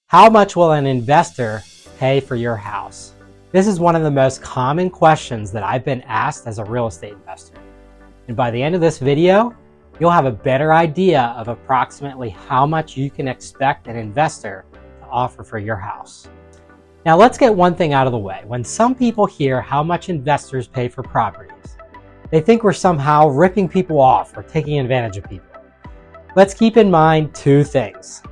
How much will an investor pay for your house? This is one of the most common questions that I've been asked as a real estate investor. And by the end of this video, you'll have a better idea of approximately how much you can expect an investor to offer for your house. Now let's get one thing out of the way. When some people hear how much investors pay for properties, they think we're somehow ripping people off or taking advantage of people. Let's keep in mind two things.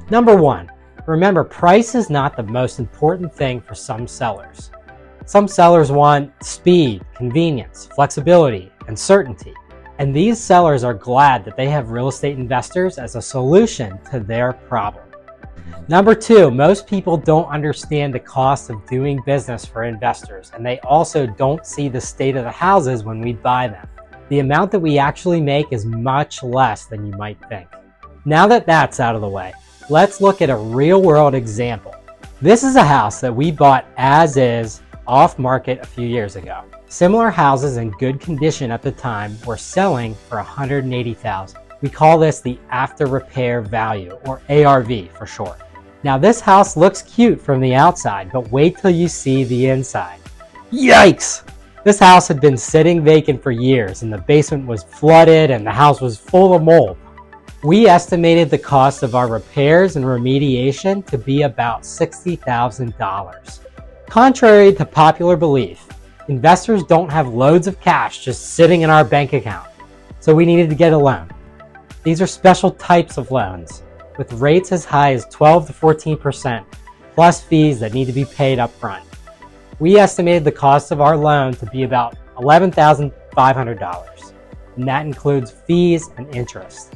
Number one, remember, price is not the most important thing for some sellers. Some sellers want speed, convenience, flexibility, and certainty. And these sellers are glad that they have real estate investors as a solution to their problem. Number two, most people don't understand the cost of doing business for investors, and they also don't see the state of the houses when we buy them. The amount that we actually make is much less than you might think. Now that that's out of the way, let's look at a real-world example. This is a house that we bought as is off market a few years ago. Similar houses in good condition at the time were selling for $180,000. We call this the after repair value, or ARV for short. Now this house looks cute from the outside, but wait till you see the inside. Yikes! This house had been sitting vacant for years, and the basement was flooded and the house was full of mold. We estimated the cost of our repairs and remediation to be about $60,000. Contrary to popular belief, investors don't have loads of cash just sitting in our bank account, so we needed to get a loan. These are special types of loans, with rates as high as 12 to 14%, plus fees that need to be paid up front. We estimated the cost of our loan to be about $11,500, and that includes fees and interest.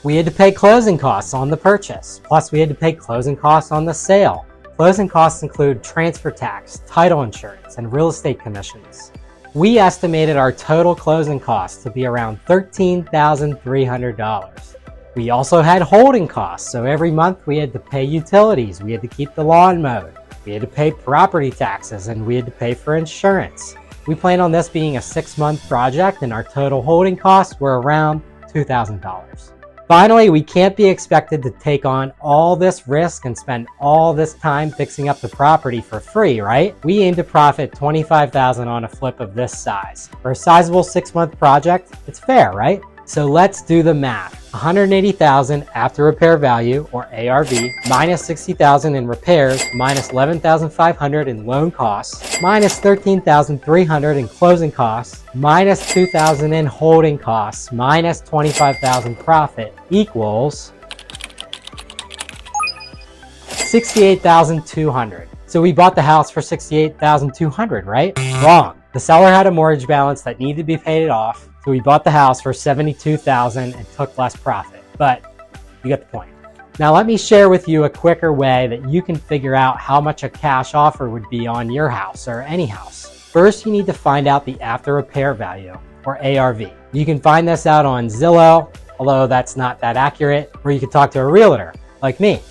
We had to pay closing costs on the purchase, plus we had to pay closing costs on the sale. Closing costs include transfer tax, title insurance, and real estate commissions. We estimated our total closing costs to be around $13,300. We also had holding costs, so every month we had to pay utilities, we had to keep the lawn mowed, we had to pay property taxes, and we had to pay for insurance. We planned on this being a 6-month project, and our total holding costs were around $2,000. Finally, we can't be expected to take on all this risk and spend all this time fixing up the property for free, right? We aim to profit $25,000 on a flip of this size. For a sizable 6-month project, it's fair, right? So let's do the math. $180,000 after repair value, or ARV, minus $60,000 in repairs, minus $11,500 in loan costs, minus $13,300 in closing costs, minus $2,000 in holding costs, minus $25,000 profit equals $68,200. So we bought the house for $68,200, right? Wrong. The seller had a mortgage balance that needed to be paid off, so we bought the house for $72,000 and took less profit. But you get the point. Now let me share with you a quicker way that you can figure out how much a cash offer would be on your house or any house. First, you need to find out the after repair value, or ARV. You can find this out on Zillow, although that's not that accurate, or you can talk to a realtor, like me.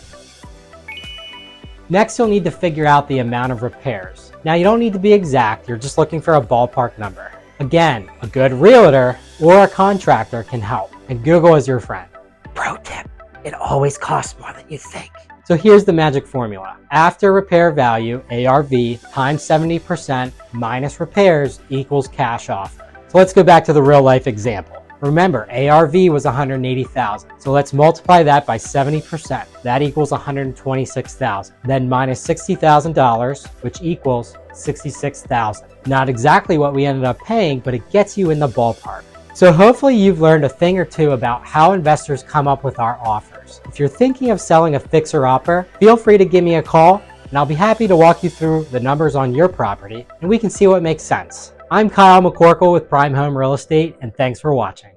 Next, you'll need to figure out the amount of repairs. Now you don't need to be exact, you're just looking for a ballpark number. Again, a good realtor or a contractor can help, and Google is your friend. Pro tip, it always costs more than you think. So here's the magic formula. After repair value, ARV, times 70% minus repairs equals cash offer. So let's go back to the real life example. Remember, ARV was $180,000. So let's multiply that by 70%. That equals $126,000. Then minus $60,000, which equals $66,000. Not exactly what we ended up paying, but it gets you in the ballpark. So hopefully you've learned a thing or two about how investors come up with our offers. If you're thinking of selling a fixer-upper, feel free to give me a call, and I'll be happy to walk you through the numbers on your property, and we can see what makes sense. I'm Kyle McCorkel with Prime Home Real Estate, and thanks for watching.